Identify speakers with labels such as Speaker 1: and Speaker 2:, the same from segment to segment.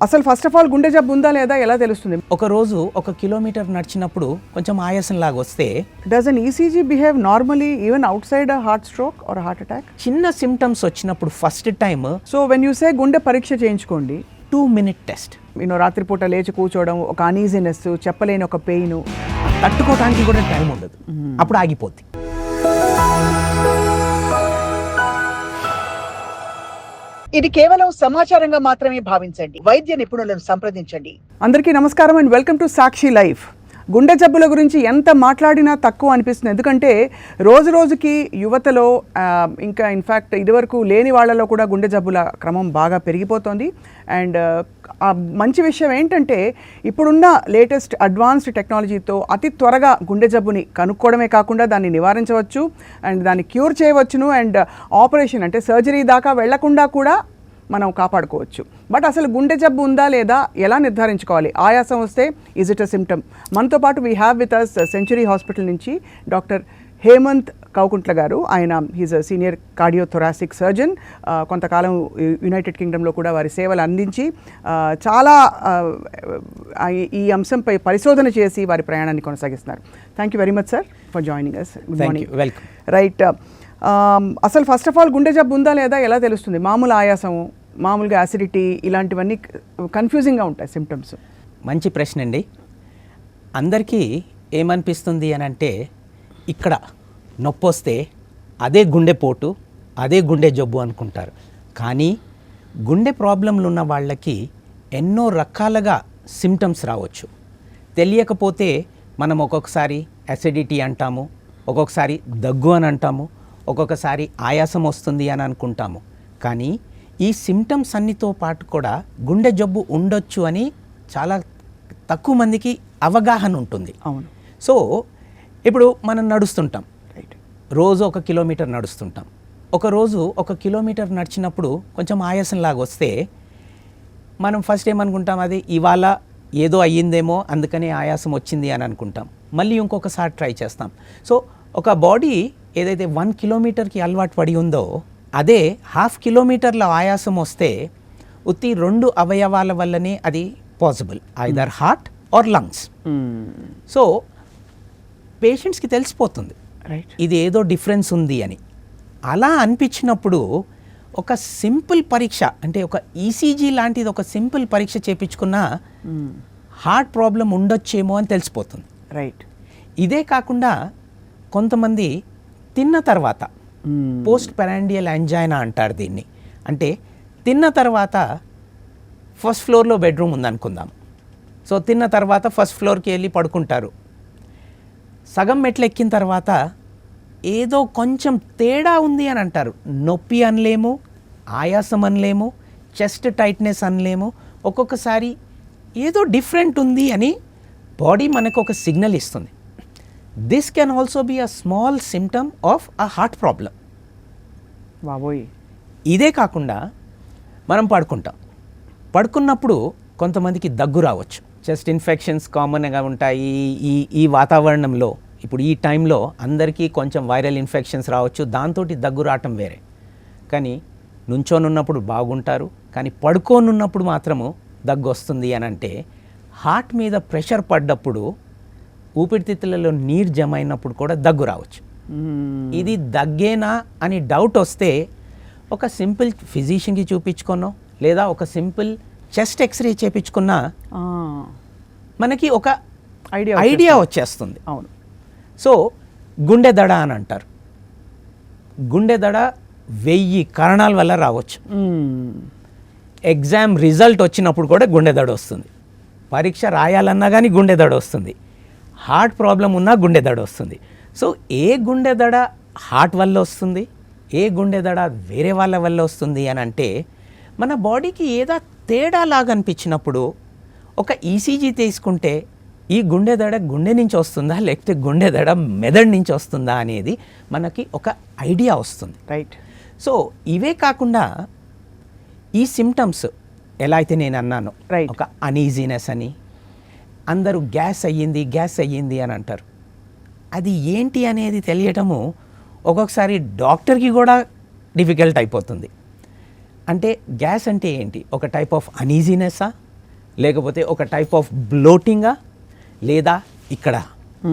Speaker 1: అసలు first of all గుండె జబ్బు ఉందా లేదా ఎలా తెలుస్తుంది?
Speaker 2: ఒక రోజు 1 కిలోమీటర్ నడిచినప్పుడు కొంచెం ఆయాసం లాగా వస్తే
Speaker 1: does an ECG behave normally even out side heart stroke or heart attack?
Speaker 2: చిన్న సిమ్టమ్స్ వచ్చినప్పుడు first time
Speaker 1: so when you say గుండె పరీక్ష చేయించుకోండి,
Speaker 2: 2-minute టెస్ట్.
Speaker 1: రాత్రిపూట లేచి కూర్చోవడం, ఒక అనీజినెస్, చెప్పలేని ఒక పెయిన్,
Speaker 2: తట్టుకోవడానికి కూడా టైం ఉండదు, అప్పుడు ఆగిపోద్ది.
Speaker 3: ఇది కేవలం సమాచారంగా మాత్రమే భావించండి. వైద్య నిపుణులను సంప్రదించండి.
Speaker 1: అందరికీ నమస్కారం and welcome to Sakshi life. గుండె జబ్బుల గురించి ఎంత మాట్లాడినా తక్కువ అనిపిస్తుంది. ఎందుకంటే రోజు రోజుకి యువతలో ఇంకా ఇన్ఫ్యాక్ట్ ఇదివరకు లేని వాళ్ళలో కూడా గుండె జబ్బుల క్రమం బాగా పెరిగిపోతుంది. అండ్ మంచి విషయం ఏంటంటే ఇప్పుడున్న లేటెస్ట్ అడ్వాన్స్డ్ టెక్నాలజీతో అతి త్వరగా గుండె జబ్బుని కనుక్కోవడమే కాకుండా దాన్ని నివారించవచ్చు అండ్ దాన్ని క్యూర్ చేయవచ్చును. అండ్ ఆపరేషన్ అంటే సర్జరీ దాకా వెళ్లకుండా కూడా మనం కాపాడుకోవచ్చు. బట్ అసలు గుండె జబ్బు ఉందా లేదా ఎలా నిర్ధారించుకోవాలి? ఆయాసం వస్తే ఈజ్ ఇట్ అ సిమ్టమ్? మనతో పాటు we have with us Century Hospital నుంచి డాక్టర్ హేమంత్ కౌకుంట్ల గారు. ఆయన he's a senior cardiothoracic surgeon. కొంతకాలం యునైటెడ్ కింగ్డమ్లో కూడా వారి సేవలు అందించి చాలా ఈ అంశంపై పరిశోధన చేసి వారి ప్రయాణాన్ని కొనసాగిస్తున్నారు. Thank you very much sir for joining us. Good morning.
Speaker 2: Welcome.
Speaker 1: Right, అసలు ఫస్ట్ ఆఫ్ ఆల్ గుండె జబ్బు ఉందా లేదా ఎలా తెలుస్తుంది? మామూలు ఆయాసము, మామూలుగా యాసిడిటీ, ఇలాంటివన్నీ కన్ఫ్యూజింగ్గా ఉంటాయి సిమ్టమ్స్.
Speaker 2: మంచి ప్రశ్న అండి. అందరికీ ఏమనిపిస్తుంది అని అంటే ఇక్కడ నొప్పి వస్తే అదే గుండెపోటు, అదే గుండె జబ్బు అనుకుంటారు. కానీ గుండె ప్రాబ్లంలు ఉన్న వాళ్ళకి ఎన్నో రకాలుగా సిమ్టమ్స్ రావచ్చు. తెలియకపోతే మనం ఒక్కొక్కసారి అసిడిటీ అంటాము, ఒక్కొక్కసారి దగ్గు అని అంటాము, ఒక్కొక్కసారి ఆయాసం వస్తుంది అని అనుకుంటాము. కానీ ఈ సిమ్టమ్స్ అన్నితో పాటు కూడా గుండె జబ్బు ఉండొచ్చు అని చాలా తక్కువ మందికి అవగాహన ఉంటుంది.
Speaker 1: అవును.
Speaker 2: సో ఇప్పుడు మనం నడుస్తుంటాం,
Speaker 1: రైట్,
Speaker 2: రోజు 1 కిలోమీటర్ నడుస్తుంటాం. ఒకరోజు 1 కిలోమీటర్ నడిచినప్పుడు కొంచెం ఆయాసం లాగా వస్తే మనం ఫస్ట్ ఏమనుకుంటాం, అది ఇవాళ ఏదో అయ్యిందేమో అందుకని ఆయాసం వచ్చింది అని అనుకుంటాం. మళ్ళీ ఇంకొకసారి ట్రై చేస్తాం. సో ఒక బాడీ ఏదైతే 1 కిలోమీటర్కి అలవాటు పడి ఉందో అదే 1/2 కిలోమీటర్ల ఆయాసం వస్తే ఉత్తి 2 అవయవాల వల్లనే అది possible, either heart or lungs. So పేషెంట్స్కి తెలిసిపోతుంది
Speaker 1: రైట్,
Speaker 2: ఇది ఏదో డిఫరెన్స్ ఉంది అని. అలా అనిపించినప్పుడు ఒక సింపుల్ పరీక్ష అంటే ఒక ఈసీజీ లాంటిది ఒక సింపుల్ పరీక్ష చేయించుకున్నా హార్ట్ ప్రాబ్లం ఉండొచ్చేమో అని తెలిసిపోతుంది.
Speaker 1: రైట్.
Speaker 2: ఇదే కాకుండా కొంతమంది తిన్న తర్వాత పోస్ట్ పెరాండియల్ యాంజైనా అంటారు దీన్ని. అంటే తిన్న తర్వాత ఫస్ట్ ఫ్లోర్లో బెడ్రూమ్ ఉందనుకుందాం. సో తిన్న తర్వాత ఫస్ట్ ఫ్లోర్కి వెళ్ళి పడుకుంటారు. సగం మెట్లు ఎక్కిన తర్వాత ఏదో కొంచెం తేడా ఉంది అని అంటారు. నొప్పి అనలేము, ఆయాసం అనలేము, చెస్ట్ టైట్నెస్ అనలేము. ఒక్కొక్కసారి ఏదో డిఫరెంట్ ఉంది అని బాడీ మనకు ఒక సిగ్నల్ ఇస్తుంది. This can also be a small symptom of a heart problem.
Speaker 1: బాబోయ్.
Speaker 2: ఇదే కాకుండా మనం పడుకున్నప్పుడు కొంతమందికి దగ్గు రావచ్చు. చెస్ట్ ఇన్ఫెక్షన్స్ కామన్గా ఉంటాయి ఈ వాతావరణంలో. ఇప్పుడు ఈ టైంలో అందరికీ కొంచెం వైరల్ ఇన్ఫెక్షన్స్ రావచ్చు, దాంతో దగ్గు రావటం వేరే. కానీ నుంచోనున్నప్పుడు బాగుంటారు, కానీ పడుకోనున్నప్పుడు మాత్రము దగ్గు వస్తుంది అని అంటే హార్ట్ మీద ప్రెషర్ పడ్డప్పుడు ఊపిరితిత్తులలో నీరు జమ అయినప్పుడు కూడా దగ్గు రావచ్చు. ఇది దగ్గేనా అని డౌట్ వస్తే ఒక సింపుల్ ఫిజిషియన్కి చూపించుకున్నాం లేదా ఒక సింపుల్ చెస్ట్ ఎక్స్రే చేయించుకున్నా మనకి ఒక ఐడియా వచ్చేస్తుంది.
Speaker 1: అవును.
Speaker 2: సో గుండె దడ అని అంటారు. గుండె దడ 1000 కారణాల వల్ల రావచ్చు. ఎగ్జామ్ రిజల్ట్ వచ్చినప్పుడు కూడా గుండె దడ వస్తుంది. పరీక్ష రాయాలన్నా కానీ గుండె దడ వస్తుంది. హార్ట్ ప్రాబ్లం ఉన్నా గుండె దడ వస్తుంది. సో ఏ గుండె దడ హార్ట్ వల్ల వస్తుంది, ఏ గుండె దడ వేరే వాళ్ళ వల్ల వస్తుంది అని అంటే మన బాడీకి ఏదో తేడా లాగా అనిపించినప్పుడు ఒక ఈసీజీ తీసుకుంటే ఈ గుండె దడ గుండె నుంచి వస్తుందా లేకపోతే గుండె దడ మెదడు నుంచి వస్తుందా అనేది మనకి ఒక ఐడియా వస్తుంది.
Speaker 1: రైట్.
Speaker 2: సో ఇవే కాకుండా ఈ సిమ్టమ్స్ ఎలా అయితే నేను అన్నాను, ఒక అనీజీనెస్ అని, అందరూ గ్యాస్ అయ్యింది అని అంటారు. అది ఏంటి అనేది తెలియటము ఒక్కొక్కసారి డాక్టర్కి కూడా డిఫికల్ట్ అయిపోతుంది. అంటే గ్యాస్ అంటే ఏంటి? ఒక టైప్ ఆఫ్ అనీజీనెస్సా లేకపోతే ఒక టైప్ ఆఫ్ బ్లోటింగా, లేదా ఇక్కడ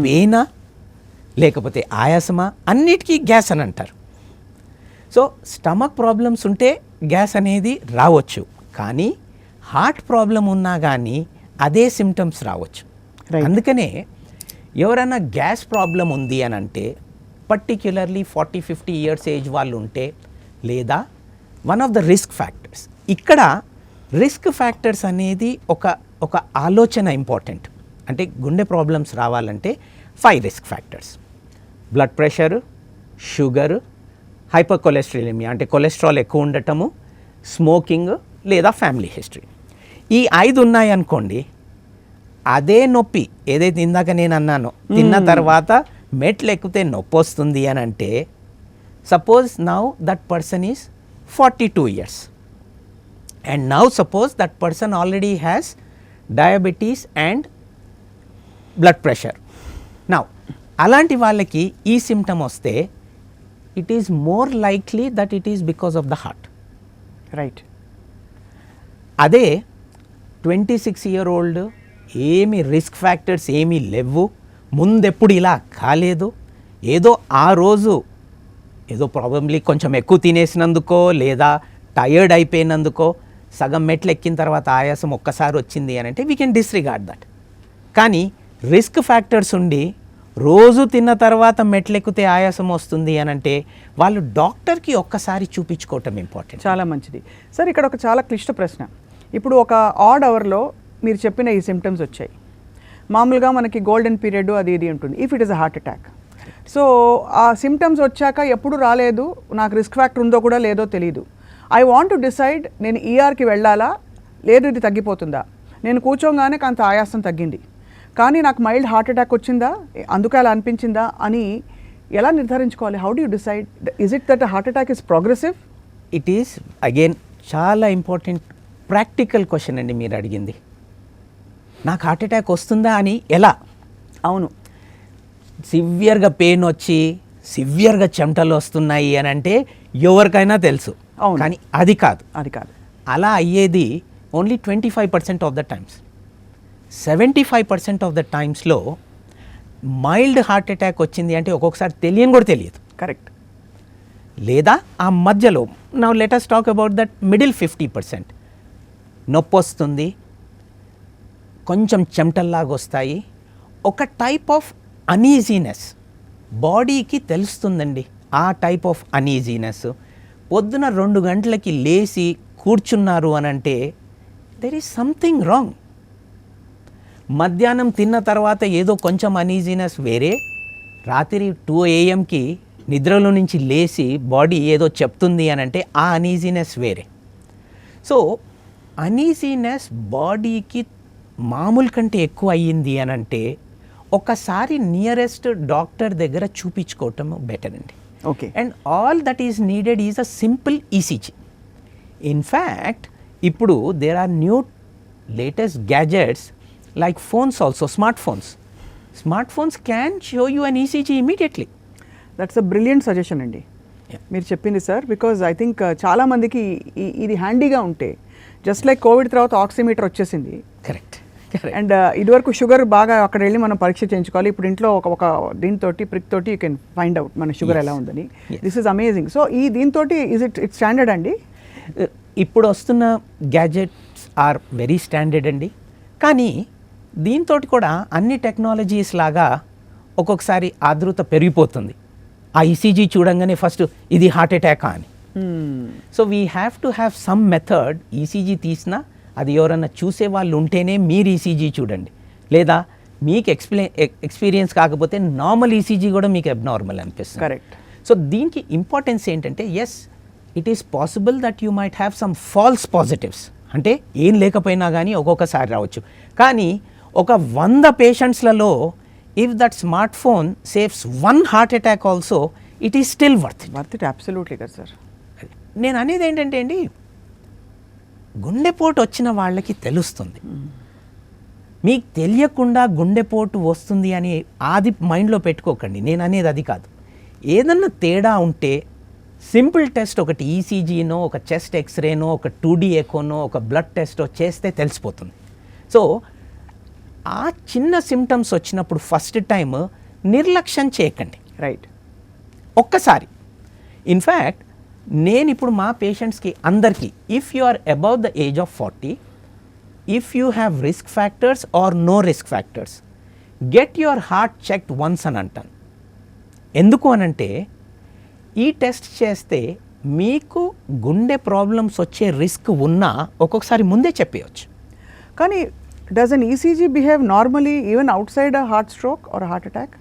Speaker 2: పెయినా, లేకపోతే ఆయాసమా, అన్నిటికీ గ్యాస్ అని అంటారు. సో స్టమక్ ప్రాబ్లమ్స్ ఉంటే గ్యాస్ అనేది రావచ్చు, కానీ హార్ట్ ప్రాబ్లం ఉన్నా కానీ అదే సిమ్టమ్స్ రావచ్చు. అందుకనే ఎవరైనా గ్యాస్ ప్రాబ్లం ఉంది అని అంటే పర్టిక్యులర్లీ 40-50 ఇయర్స్ ఏజ్ వాళ్ళు ఉంటే, లేదా one of the risk factors. ఇక్కడ రిస్క్ ఫ్యాక్టర్స్ అనేది ఒక ఆలోచన ఇంపార్టెంట్. అంటే గుండె ప్రాబ్లమ్స్ రావాలంటే 5 risk factors: blood pressure, sugar, hypercholesterolemia అంటే కొలెస్ట్రాల్ ఎక్కువ ఉండటము, స్మోకింగ్ లేదా ఫ్యామిలీ హిస్టరీ. ఈ 5 ఉన్నాయి అనుకోండి, అదే నొప్పి ఏదైతే ఇందాక నేను అన్నానో, తిన్న తర్వాత మెట్లు ఎక్కితే నొప్పి వస్తుంది అని అంటే, suppose now that person is 42 years and now suppose that person already has diabetes and blood pressure. Now అలాంటి వాళ్ళకి ఈ సిమ్టమ్ వస్తే it is more likely that it is because of the heart.
Speaker 1: Right.
Speaker 2: అదే 26 year old, ఏమి risk factors ఏమీ లేవు, ముందెప్పుడు ఇలా కాలేదు, ఏదో ఆ రోజు ఏదో ప్రాబబ్లీ కొంచెం ఎక్కువ తినేసినందుకో లేదా టయర్డ్ అయిపోయినందుకో సగం మెట్లు ఎక్కిన తర్వాత ఆయాసం ఒక్కసారి వచ్చింది అని అంటే వీ కెన్ డిస్రిగార్డ్ దట్. కానీ రిస్క్ ఫ్యాక్టర్స్ ఉండి రోజు తిన్న తర్వాత మెట్లు ఎక్కితే ఆయాసం వస్తుంది అని అంటే వాళ్ళు డాక్టర్కి ఒక్కసారి చూపించుకోవటం ఇంపార్టెంట్.
Speaker 1: చాలా మంచిది సార్. ఇక్కడ ఒక చాలా క్లిష్ట ప్రశ్న. ఇప్పుడు ఒక ఆడ్ అవర్లో మీరు చెప్పిన ఈ సిమ్టమ్స్ వచ్చాయి. మామూలుగా మనకి గోల్డెన్ పీరియడ్ అది ఇది ఉంటుంది if it is a heart attack. So ఆ సిమ్టమ్స్ వచ్చాక ఎప్పుడు రాలేదు, నాకు రిస్క్ ఫ్యాక్టర్ ఉందో కూడా లేదో తెలియదు. ఐ వాంట్ టు డిసైడ్ నేను ఈఆర్కి వెళ్ళాలా, లేదు ఇది తగ్గిపోతుందా, నేను కూర్చోగానే కొంత ఆయాసం తగ్గింది కానీ నాకు మైల్డ్ హార్ట్ అటాక్ వచ్చిందా, అందుకే అలా అనిపించిందా అని ఎలా నిర్ధారించుకోవాలి? How do you decide? Is it that heart attack is progressive?
Speaker 2: It is again చాలా ఇంపార్టెంట్ ప్రాక్టికల్ క్వశ్చన్ అండి మీరు అడిగింది. నాకు హార్ట్ అటాక్ వస్తుందా అని ఎలా?
Speaker 1: అవును,
Speaker 2: సివియర్గా పెయిన్ వచ్చి సివియర్గా చెమటలు వస్తున్నాయి అని అంటే ఎవరికైనా తెలుసు.
Speaker 1: అవును.
Speaker 2: కానీ అది కాదు. అలా అయ్యేది only 25% of the times. 75% of the టైమ్స్లో మైల్డ్ హార్ట్ అటాక్ వచ్చింది అంటే ఒక్కొక్కసారి తెలియని కూడా తెలియదు.
Speaker 1: కరెక్ట్.
Speaker 2: లేదా ఆ మధ్యలో now let us talk about that middle 50%. నొప్పి వస్తుంది, కొంచెం చెమటల్లాగా వస్తాయి, ఒక టైప్ ఆఫ్ అనీజీనెస్ బాడీకి తెలుస్తుందండి. ఆ టైప్ ఆఫ్ అనీజీనెస్ పొద్దున 2 గంటలకి లేచి కూర్చున్నారు అని అంటే దెర్ ఈజ్ సంథింగ్ రాంగ్. మధ్యాహ్నం తిన్న తర్వాత ఏదో కొంచెం అనీజీనెస్ వేరే, రాత్రి 2 AM నిద్రలో నుంచి లేచి బాడీ ఏదో చెప్తుంది అని అంటే ఆ అనీజీనెస్ వేరే. సో అనీజీనెస్ బాడీకి మామూలు కంటే ఎక్కువ అయ్యింది అని అంటే ఒకసారి నియరెస్ట్ డాక్టర్ దగ్గర చూపించుకోవటం బెటర్ అండి.
Speaker 1: Okay.
Speaker 2: And all that is needed is a simple ECG. In fact ఇప్పుడు there are new latest gadgets like phones also, smartphones can show you an ECG immediately.
Speaker 1: That's a brilliant suggestion అండి మీరు చెప్పింది sir. Because I think చాలా మందికి ఇది హ్యాండీగా ఉంటే, just like Covid తర్వాత oximeter వచ్చేసింది.
Speaker 2: కరెక్ట్.
Speaker 1: అండ్ ఇదివరకు షుగర్ బాగా అక్కడ వెళ్ళి మనం పరీక్ష చేయించుకోవాలి. ఇప్పుడు ఇంట్లో ఒక దీంతో ప్రిక్ తోటి యూ కెన్ ఫైండ్ అవుట్ మన షుగర్ ఎలా ఉందని. This is amazing. సో ఈ దీంతో ఇట్ స్టాండర్డ్ అండి?
Speaker 2: ఇప్పుడు వస్తున్న గ్యాజెట్స్ ఆర్ వెరీ స్టాండర్డ్ అండి. కానీ దీంతో కూడా అన్ని టెక్నాలజీస్ లాగా ఒక్కొక్కసారి ఆదృత పెరిగిపోతుంది. ఆ ఈసీజీ చూడంగానే ఫస్ట్ ఇది హార్ట్ అటాకా అని. So we have to have some method. ECG తీసినా అది ఎవరన్నా చూసే వాళ్ళు ఉంటేనే మీరు ఈసీజీ చూడండి, లేదా మీకు ఎక్స్పీరియన్స్ కాకపోతే నార్మల్ ఈసీజీ కూడా మీకు అబ్నార్మల్ అనిపిస్తుంది.
Speaker 1: కరెక్ట్.
Speaker 2: సో దీనికి ఇంపార్టెన్స్ ఏంటంటే, yes it is possible that you might have some false positives, అంటే ఏం లేకపోయినా కానీ ఒక్కొక్కసారి రావచ్చు. కానీ ఒక 100 పేషెంట్స్లలో if that smart phone saves 1 heart attack also it is still worth
Speaker 1: it. Absolutely కదా సార్.
Speaker 2: నేను అనేది ఏంటంటే అండి, గుండెపోటు వచ్చిన వాళ్ళకి తెలుస్తుంది. మీకు తెలియకుండా గుండెపోటు వస్తుంది అని అది మైండ్లో పెట్టుకోకండి. నేను అనేది అది కాదు. ఏదన్నా తేడా ఉంటే సింపుల్ టెస్ట్ ఒకటి ఈసీజీనో, ఒక చెస్ట్ ఎక్స్రేనో, ఒక 2D ఎకోనో, ఒక బ్లడ్ టెస్టో చేస్తే తెలిసిపోతుంది. సో ఆ చిన్న సిమ్టమ్స్ వచ్చినప్పుడు ఫస్ట్ టైం నిర్లక్ష్యం చేయకండి.
Speaker 1: రైట్.
Speaker 2: ఒక్కసారి ఇన్ఫ్యాక్ట్ నేను ఇప్పుడు మా పేషెంట్స్కి అందరికీ if you are above the age of 40, if you have risk factors or no risk factors, get your heart checked once అని అంటాను. ఎందుకు అనంటే ఈ టెస్ట్ చేస్తే మీకు గుండె ప్రాబ్లమ్స్ వచ్చే రిస్క్ ఉన్నా ఒక్కొక్కసారి ముందే చెప్పేయచ్చు.
Speaker 1: కానీ does an ECG behave normally even out side a heart stroke or heart attack?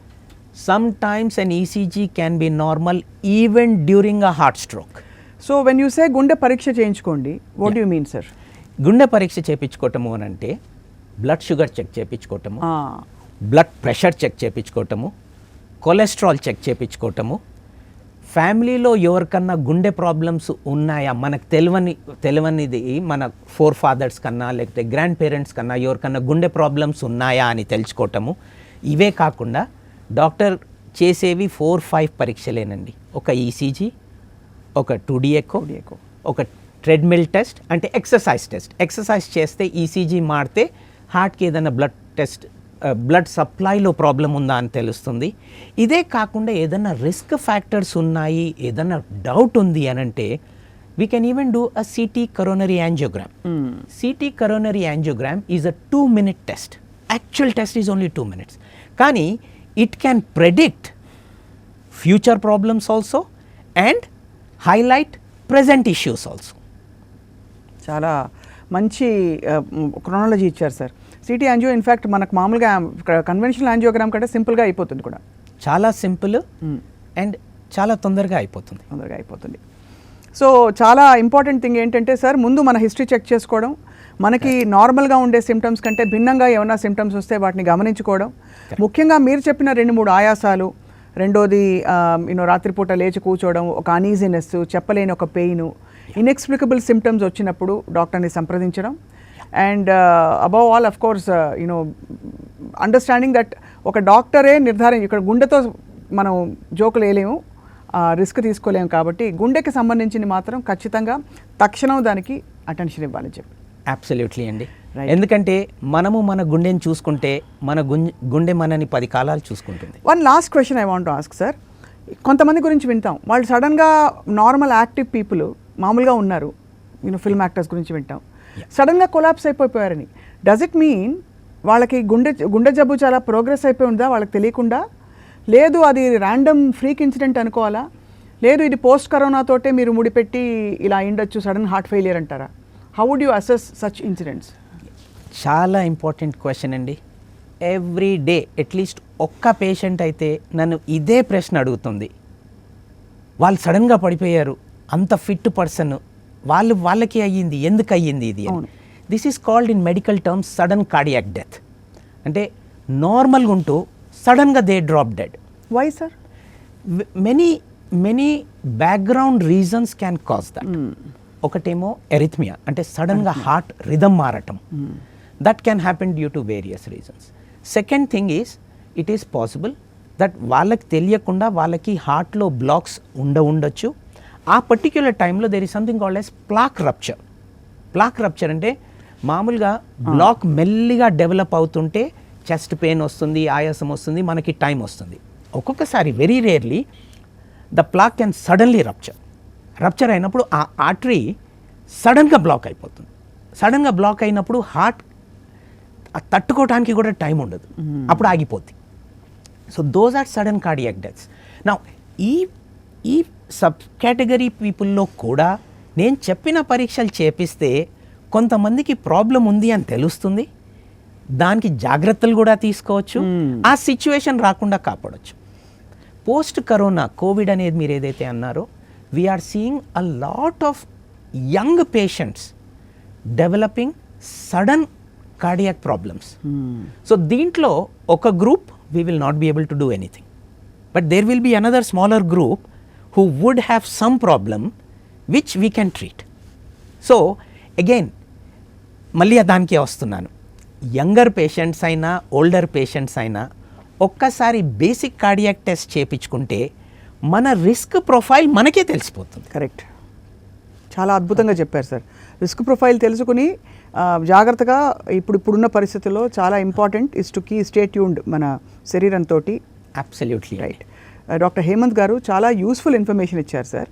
Speaker 2: Sometimes an ECG can be normal even during a heart stroke.
Speaker 1: So when you say గుండె పరీక్ష చేయించుకోండి, what you mean sir?
Speaker 2: గుండె పరీక్ష చేయించుకోవటము అని అంటే blood sugar check చేయించుకోవటము, blood pressure check చేయించుకోవటము, కొలెస్ట్రాల్ చెక్ చేయించుకోవటము, ఫ్యామిలీలో ఎవరికన్నా గుండె ప్రాబ్లమ్స్ ఉన్నాయా మనకు తెలియనిది మన ఫోర్ ఫాదర్స్ కన్నా లేకపోతే గ్రాండ్ పేరెంట్స్ కన్నా ఎవరికన్నా గుండె ప్రాబ్లమ్స్ ఉన్నాయా అని తెలుసుకోవటము. ఇవే కాకుండా డాక్టర్ చేసేవి 4-5 పరీక్షలేనండి. ఒక ఈసీజీ, ఒక 2D ఎకో, ఒక ట్రెడ్మిల్ టెస్ట్ అంటే ఎక్సర్సైజ్ టెస్ట్. ఎక్సర్సైజ్ చేస్తే ఈసీజీ మారితే హార్ట్కి ఏదైనా బ్లడ్ సప్లైలో ప్రాబ్లం ఉందా అని తెలుస్తుంది. ఇదే కాకుండా ఏదైనా రిస్క్ ఫ్యాక్టర్స్ ఉన్నాయి, ఏదైనా డౌట్ ఉంది అని అంటే we can even do a city coronary angiogram. City coronary angiogram is a 2-minute test. Actual test is only 2 minutes. కానీ it can predict future problems also and highlight present issues also.
Speaker 1: చాలా మంచి chronology ఇచ్చారు sir. City angio in fact మనకు మామూలుగా conventional angiogram కంటే సింపుల్గా అయిపోతుంది కూడా.
Speaker 2: చాలా సింపుల్ అండ్ చాలా తొందరగా అయిపోతుంది.
Speaker 1: సో చాలా ఇంపార్టెంట్ థింగ్ ఏంటంటే సార్, ముందు మన హిస్టరీ చెక్ చేసుకోవడం, మనకి నార్మల్గా ఉండే సిమ్టమ్స్ కంటే భిన్నంగా ఏమైనా సిమ్టమ్స్ వస్తే వాటిని గమనించుకోవడం, ముఖ్యంగా మీరు చెప్పిన 2-3 ఆయాసాలు, రెండోది రాత్రిపూట లేచి కూర్చోవడం, ఒక అనీజినెస్, చెప్పలేని ఒక పెయిన్, ఇన్ఎక్స్ప్లికబుల్ సిమ్టమ్స్ వచ్చినప్పుడు డాక్టర్ని సంప్రదించడం. And above all of course understanding that ఒక డాక్టరే ఇక్కడ గుండెతో మనం జోకులు వేయలేము, రిస్క్ తీసుకోలేము. కాబట్టి గుండెకి సంబంధించింది మాత్రం ఖచ్చితంగా తక్షణం దానికి అటెన్షన్ ఇవ్వాలని చెప్పి.
Speaker 2: అబ్సల్యూట్లీ అండి. ఎందుకంటే మనము మన గుండెని చూసుకుంటే మన గుండె మనని 10 కాలాలు చూసుకుంటుంది.
Speaker 1: One last question I want to ask sir. కొంతమంది గురించి వింటాం, వాళ్ళు సడన్గా నార్మల్ యాక్టివ్ పీపుల్ మామూలుగా ఉన్నారు, ఫిల్మ్ యాక్టర్స్ గురించి వింటాం, సడన్గా కొలాప్స్ అయిపోయారని. డస్ ఇట్ మీన్ వాళ్ళకి గుండె జబ్బు చాలా ప్రోగ్రెస్ అయిపోయి ఉందా వాళ్ళకి తెలియకుండా? లేదు అది ర్యాండమ్ ఫ్రీక్ ఇన్సిడెంట్ అనుకోవాలా? లేదు ఇది పోస్ట్ కరోనాతోటే మీరు ముడిపెట్టి ఇలా అయిండొచ్చు, సడన్ హార్ట్ ఫెయిలియర్ అంటారా? How would you assess such incidents?
Speaker 2: చాలా ఇంపార్టెంట్ క్వశ్చన్ అండి. ఎవ్రీ డే అట్లీస్ట్ ఒక్క పేషెంట్ అయితే నన్ను ఇదే ప్రశ్న అడుగుతుంది. వాళ్ళు సడన్గా పడిపోయారు, అంత ఫిట్ పర్సన్, వాళ్ళకి అయ్యింది, ఎందుకు అయ్యింది ఇది? This is called in medical terms sudden cardiac death. అంటే నార్మల్గా ఉంటూ సడన్గా they drop dead.
Speaker 1: Why sir?
Speaker 2: Many background reasons can cause that. ఒకటేమో ఎరిథ్మియా అంటే సడన్గా హార్ట్ రిథమ్ మారటం, that can happen due to various reasons. Second thing is it is possible that వాళ్ళకి తెలియకుండా వాళ్ళకి హార్ట్లో బ్లాక్స్ ఉండొచ్చు. ఆ పర్టిక్యులర్ టైంలో there is something called as plaque rupture. Plaque rupture అంటే మామూలుగా బ్లాక్ మెల్లిగా డెవలప్ అవుతుంటే చెస్ట్ పెయిన్ వస్తుంది, ఆయాసం వస్తుంది, మనకి టైం వస్తుంది. ఒక్కొక్కసారి very rarely the plaque can suddenly rupture అయినప్పుడు ఆ ఆర్టరీ సడన్గా బ్లాక్ అయిపోతుంది. సడన్గా బ్లాక్ అయినప్పుడు హార్ట్ తట్టుకోవడానికి కూడా టైం ఉండదు, అప్పుడు ఆగిపోద్ది. So those are sudden cardiac deaths. నా ఈ సబ్ కేటగిరీ పీపుల్లో కూడా నేను చెప్పిన పరీక్షలు చేపిస్తే కొంతమందికి ప్రాబ్లం ఉంది అని తెలుస్తుంది, దానికి జాగ్రత్తలు కూడా తీసుకోవచ్చు, ఆ సిచ్యువేషన్ రాకుండా కాపాడవచ్చు. పోస్ట్ కరోనా కోవిడ్ అనేది మీరు ఏదైతే అన్నారో, we are seeing a lot of young patients developing sudden cardiac problems. So దీంట్లో ఒక group we will not be able to do anything, but there will be another smaller group who would have some problem which we can treat. So again మళ్ళీ దానికే వస్తున్నాను, younger patients అయినా older patients అయినా ఒక్కసారి basic cardiac test చేయించుకుంటే మన risk profile మనకే తెలిసిపోతుంది.
Speaker 1: కరెక్ట్, చాలా అద్భుతంగా చెప్పారు సార్. రిస్క్ ప్రొఫైల్ తెలుసుకుని జాగ్రత్తగా ఇప్పుడున్న పరిస్థితుల్లో చాలా important is to stay tuned మన శరీరంతో.
Speaker 2: Absolutely
Speaker 1: right. డాక్టర్ హేమంత్ గారు చాలా యూస్ఫుల్ ఇన్ఫర్మేషన్ ఇచ్చారు సార్.